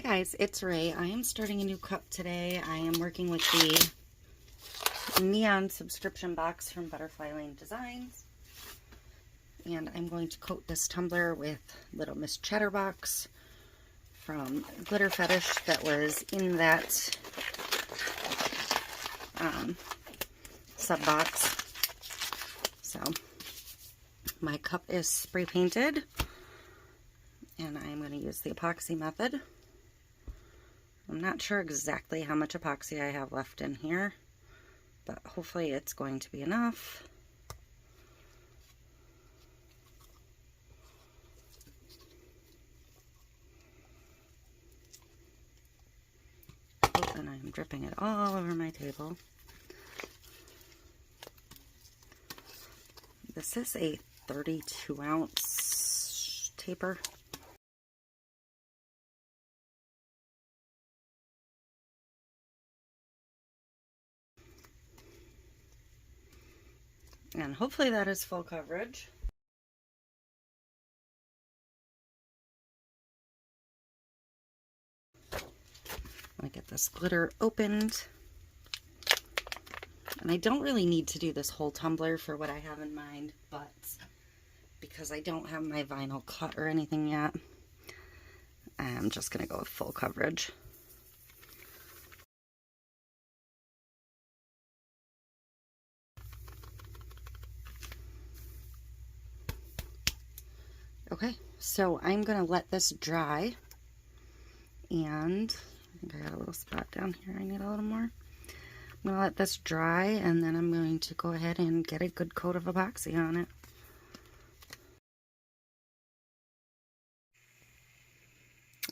guys, it's Ray. I am starting a new cup today. I am working with the neon subscription box from Butterfly Lane Designs. And I'm going to coat this tumbler with Little Miss Chatterbox from Glitter Fetish that was in that sub box. So my cup is spray painted and I'm going to use the epoxy method. I'm not sure exactly how much epoxy I have left in here, but hopefully it's going to be enough. Oh, and I'm dripping it all over my table. This is a 32-ounce taper. And hopefully that is full coverage. I'm going to get this glitter opened. And I don't really need to do this whole tumbler for what I have in mind, but because I don't have my vinyl cut or anything yet, I'm just going to go with full coverage. Okay, so I'm going to let this dry, and I think I got a little spot down here I need a little more. I'm going to let this dry, and then I'm going to go ahead and get a good coat of epoxy on it.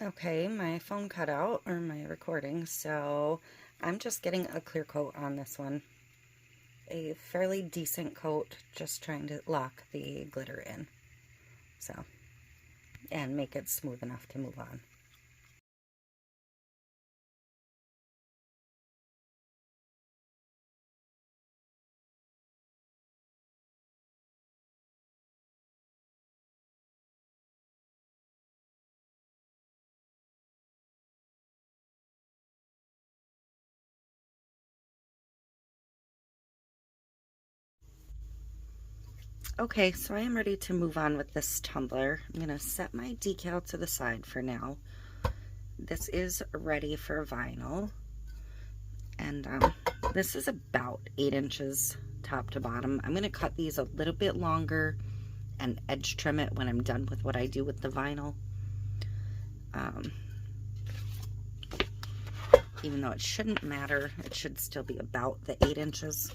Okay, my phone cut out, or my recording, so I'm just getting a clear coat on this one. A fairly decent coat, just trying to lock the glitter in. So, and make it smooth enough to move on. Okay, so I am ready to move on with this tumbler. I'm going to set my decal to the side for now. This is ready for vinyl. And this is about 8 inches top to bottom. I'm going to cut these a little bit longer and edge trim it when I'm done with what I do with the vinyl. Even though it shouldn't matter, it should still be about the 8 inches.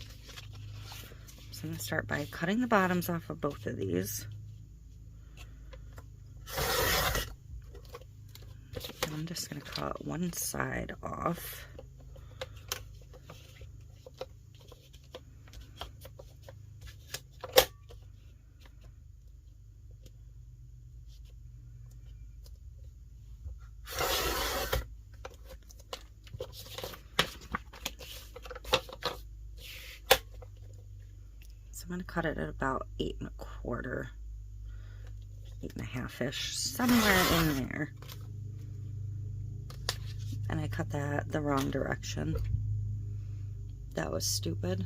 So I'm going to start by cutting the bottoms off of both of these. And I'm just going to cut one side off. I'm going to cut it at about 8 1/4, 8 1/2-ish, somewhere in there. And I cut that the wrong direction. That was stupid.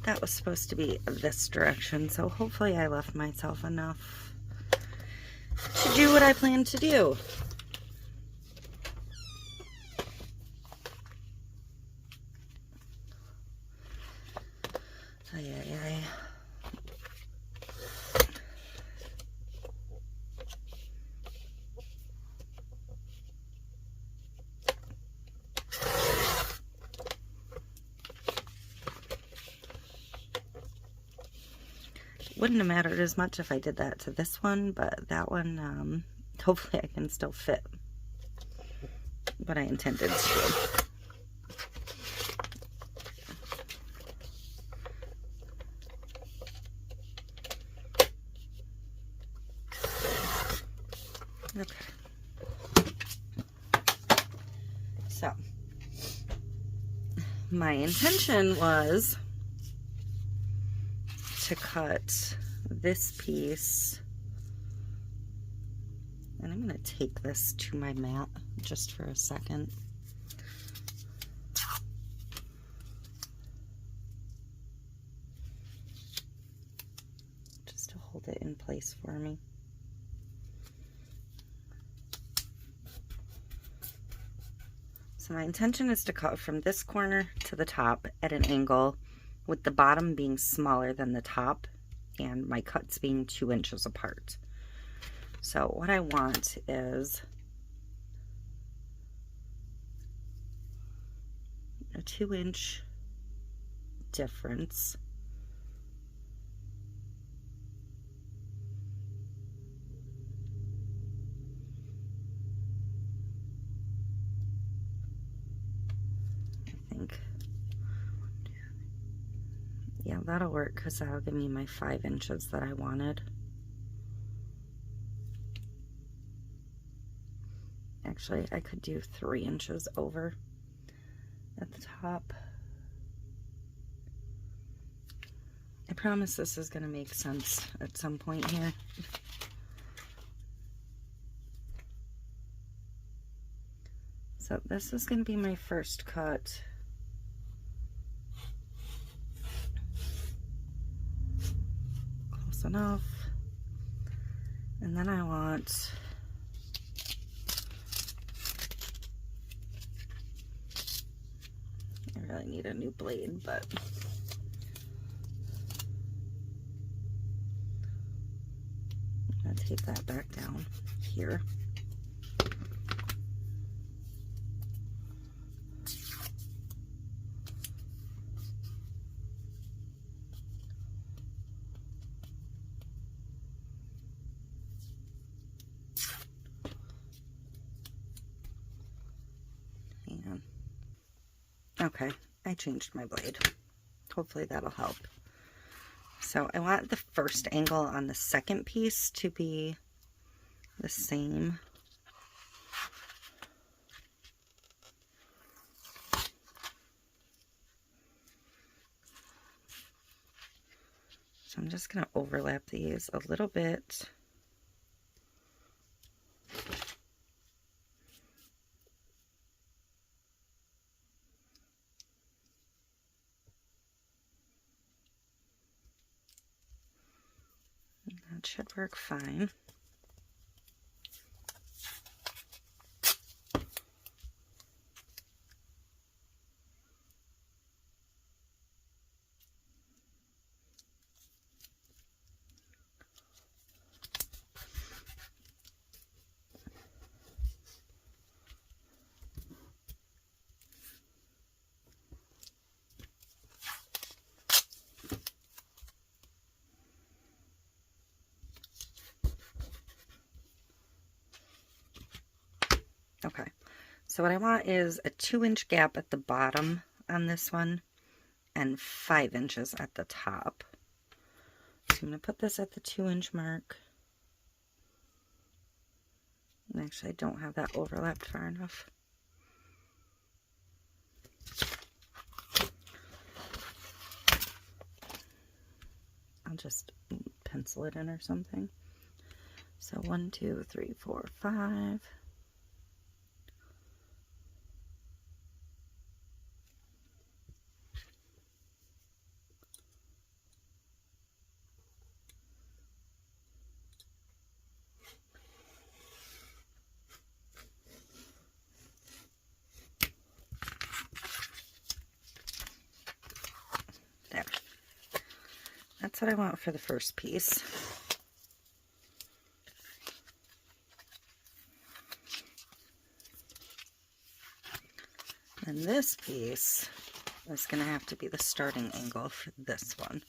That was supposed to be this direction, so hopefully I left myself enough to do what I planned to do. Wouldn't have mattered as much if I did that to this one, but that one, hopefully I can still fit what I intended to do. Okay. So, my intention was to cut this piece And I'm going to take this to my mat just for a second. Just to hold it in place for me. So my intention is to cut from this corner to the top at an angle, with the bottom being smaller than the top and my cuts being 2 inches apart. So what I want is a 2-inch difference. I think, yeah, that'll work because that'll give me my 5 inches that I wanted. Actually, I could do 3 inches over at the top. I promise this is going to make sense at some point here. So this is going to be my first cut. Close enough. And then I want I really need a new blade, but I'm going to take that back down here. And okay, I changed my blade. Hopefully that'll help. So I want the first angle on the second piece to be the same. So I'm just going to overlap these a little bit. That should work fine. Okay, so what I want is a 2-inch gap at the bottom on this one and 5 inches at the top. So I'm going to put this at the 2-inch mark. And actually, I don't have that overlapped far enough. I'll just pencil it in or something. So 1, 2, 3, 4, 5. There. That's what I want for the first piece. And this piece is going to have to be the starting angle for this one.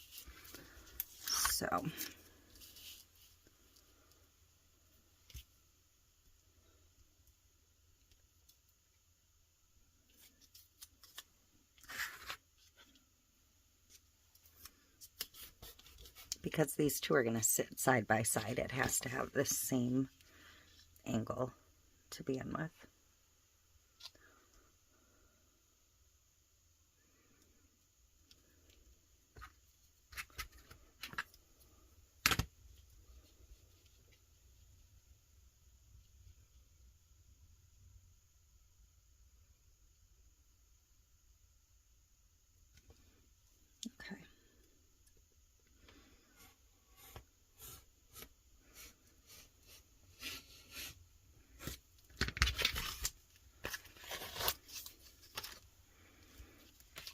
So because these two are going to sit side by side, it has to have the same angle to begin with. Okay.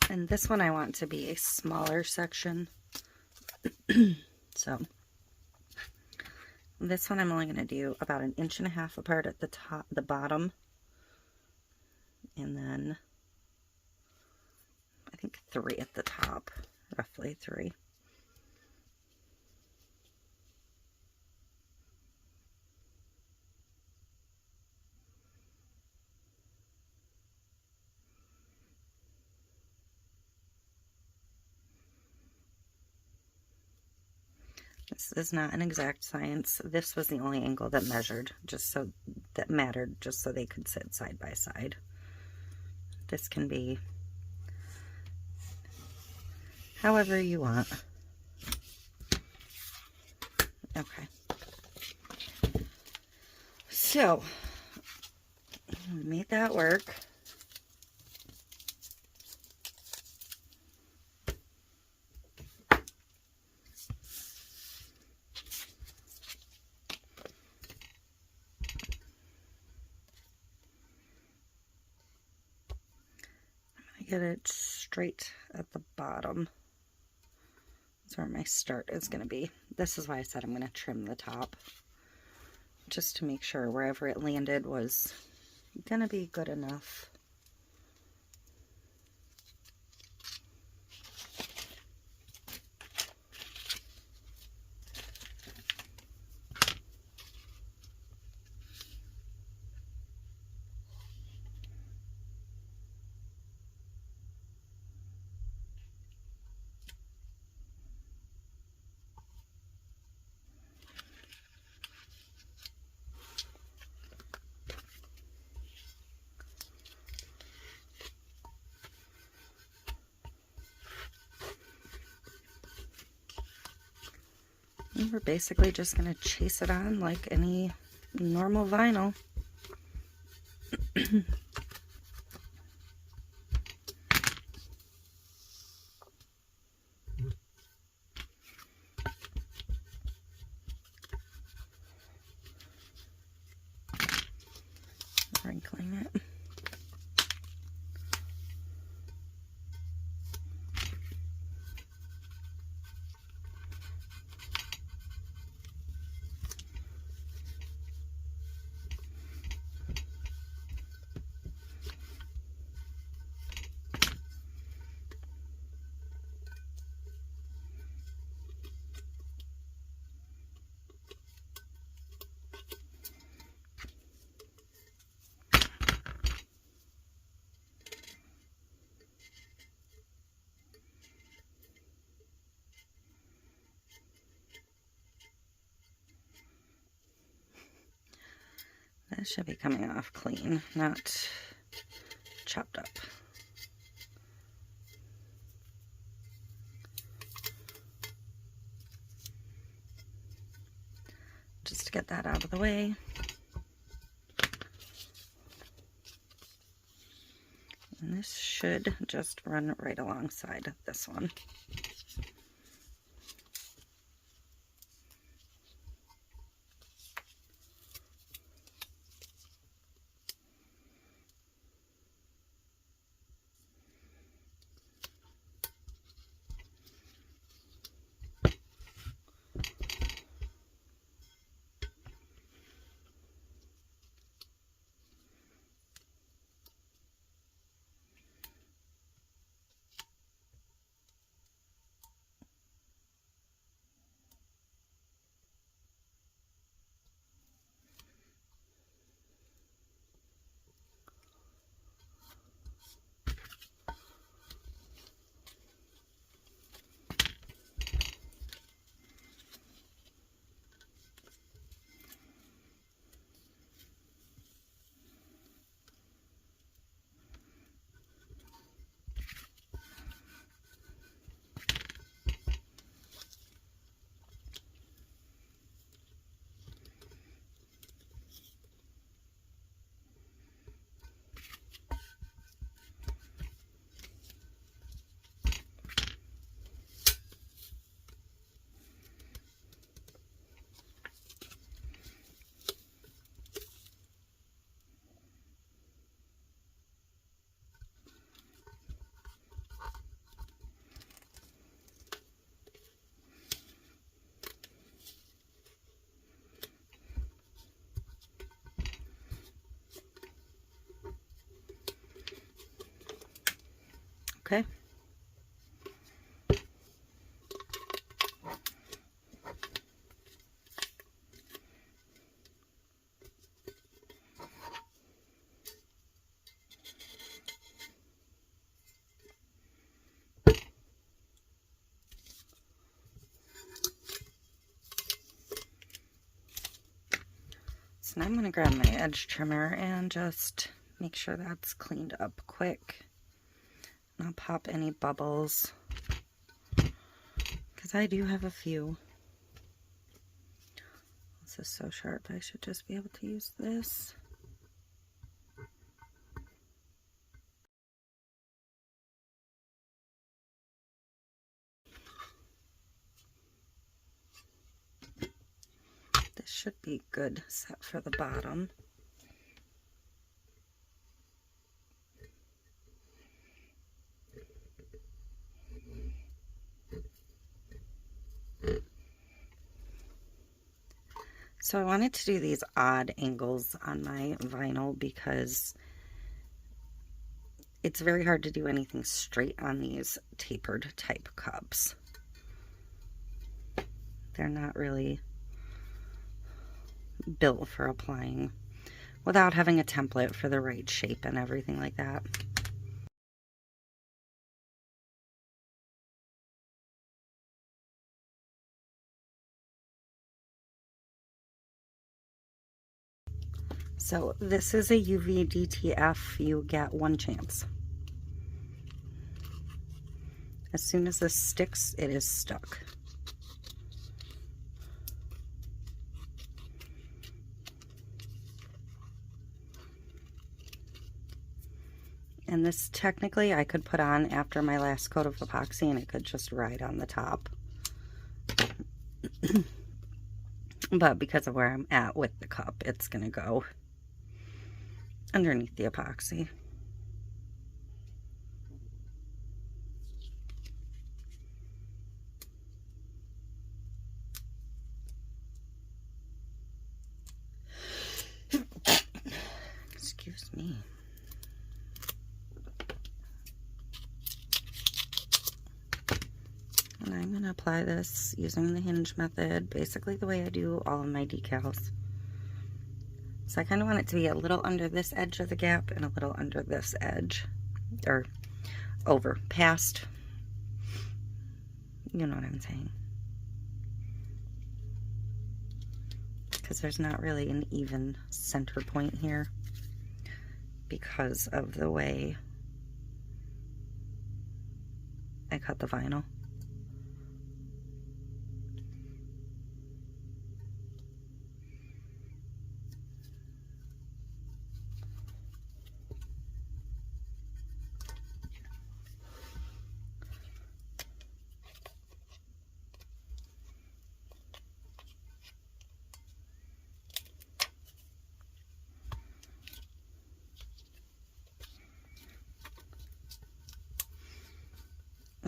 And this one I want to be a smaller section. So this one I'm only going to do about 1.5 inches apart at the top, the bottom, and then I think 3 at the top, roughly 3. This is not an exact science. This was the only angle that mattered, just so they could sit side by side. This can be however you want. Okay. So, we made that work. Get it straight at the bottom. That's where my start is going to be. This is why I said I'm going to trim the top, just to make sure wherever it landed was going to be good enough. And we're basically just going to chase it on like any normal vinyl. Wrinkling it. That should be coming off clean, not chopped up. Just to get that out of the way. And this should just run right alongside this one. okay? So now I'm going to grab my edge trimmer and just make sure that's cleaned up quick. And I'll pop any bubbles, because I do have a few. This is so sharp, I should just be able to use this. This should be good set for the bottom. So I wanted to do these odd angles on my vinyl because it's very hard to do anything straight on these tapered type cups. They're not really built for applying without having a template for the right shape and everything like that. So this is a UV DTF. You get one chance. As soon as this sticks, it is stuck. And this technically I could put on after my last coat of epoxy and it could just ride on the top. But because of where I'm at with the cup, it's going to go underneath the epoxy. Excuse me. And I'm going to apply this using the hinge method, basically the way I do all of my decals. So I kind of want it to be a little under this edge of the gap and a little under this edge, or over, past, you know what I'm saying. Because there's not really an even center point here because of the way I cut the vinyl.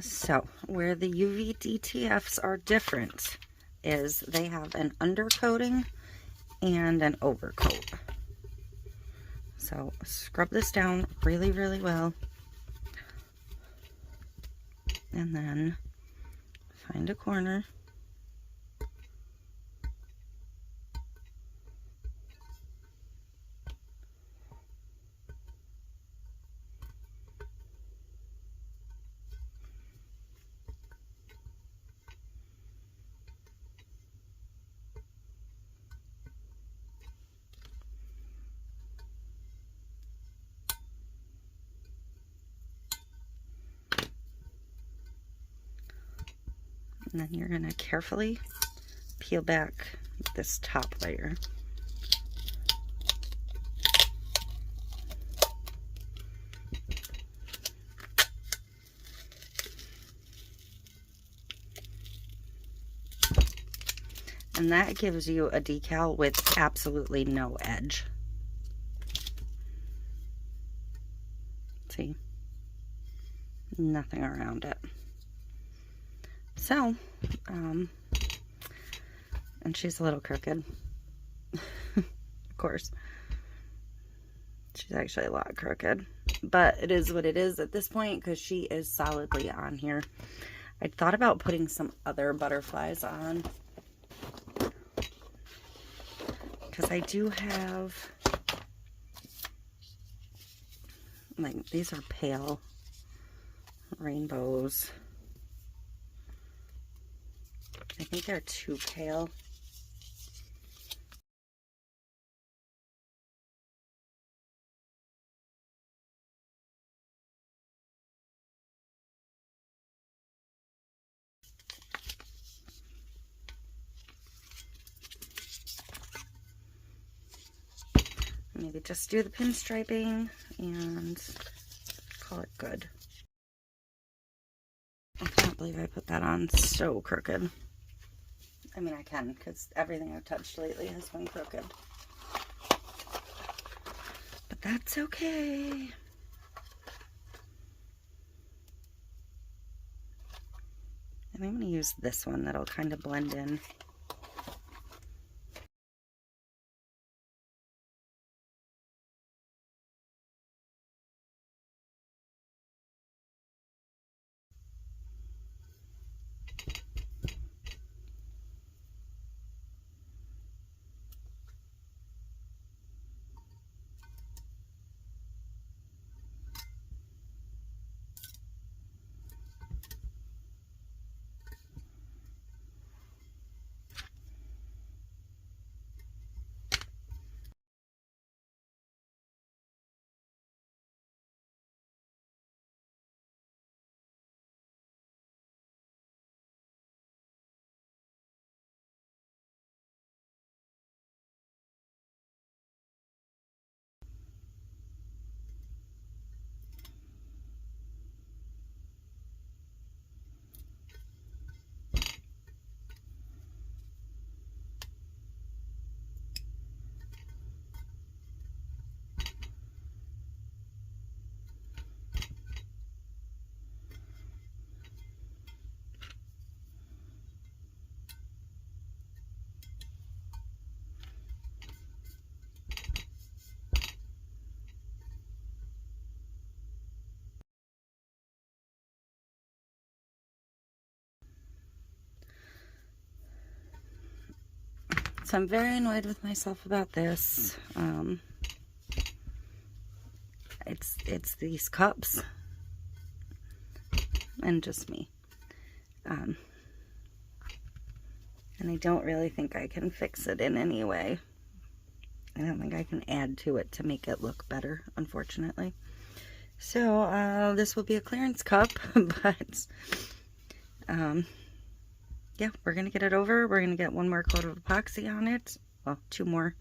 So, where the UV DTFs are different is they have an undercoating and an overcoat. So, scrub this down really, really well. And then find a corner. And then you're going to carefully peel back this top layer. And that gives you a decal with absolutely no edge. See? Nothing around it. So, and she's a little crooked. Of course. She's actually a lot crooked. but it is what it is at this point because she is solidly on here. I thought about putting some other butterflies on because I do have, like, these are pale rainbows. I think they're too pale. Maybe just do the pinstriping and call it good. I can't believe I put that on so crooked. I mean, I can, because everything I've touched lately has been crooked. But that's okay. And I'm going to use this one that'll kind of blend in. So I'm very annoyed with myself about this. It's these cups and just me. And I don't really think I can fix it in any way. I don't think I can add to it to make it look better, unfortunately. So this will be a clearance cup, but yeah, we're gonna get it over. We're gonna get one more coat of epoxy on it. Well, two more.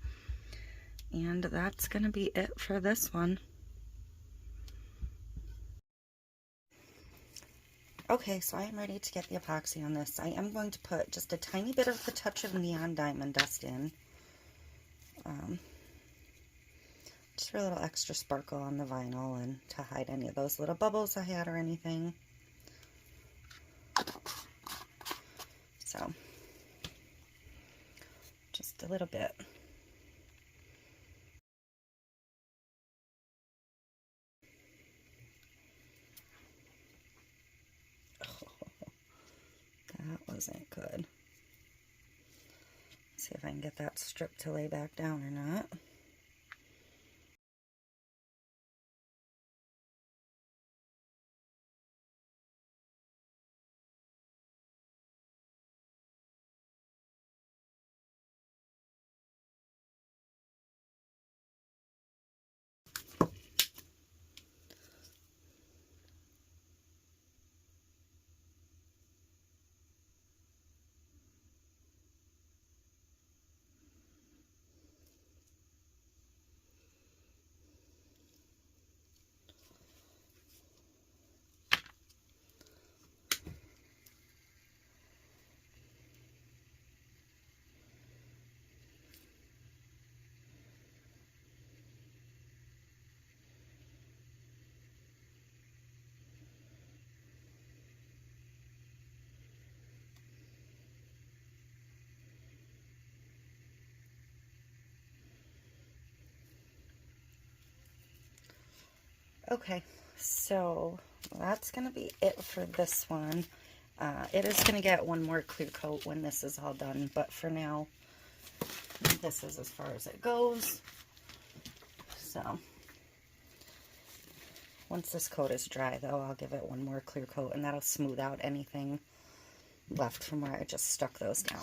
And that's gonna be it for this one. Okay, so I am ready to get the epoxy on this. I am going to put just a tiny bit of the touch of neon diamond dust in. Just for a little extra sparkle on the vinyl and to hide any of those little bubbles I had or anything. So, just a little bit. That wasn't good. See if I can get that strip to lay back down or not. Okay, so that's going to be it for this one. It is going to get one more clear coat when this is all done, but for now, this is as far as it goes. So, once this coat is dry, though, I'll give it one more clear coat, and that'll smooth out anything left from where I just stuck those down.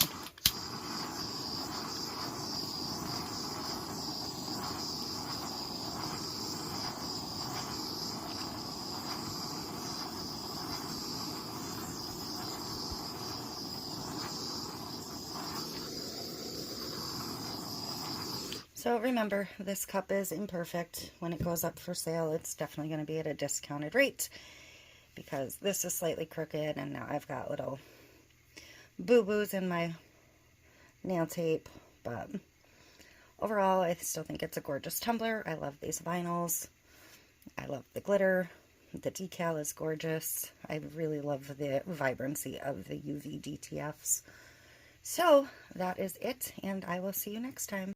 So remember, this cup is imperfect. When it goes up for sale, it's definitely going to be at a discounted rate because this is slightly crooked and now I've got little boo-boos in my nail tape. But overall, I still think it's a gorgeous tumbler. I love these vinyls. I love the glitter. The decal is gorgeous. I really love the vibrancy of the UV DTFs. So that is it, and I will see you next time.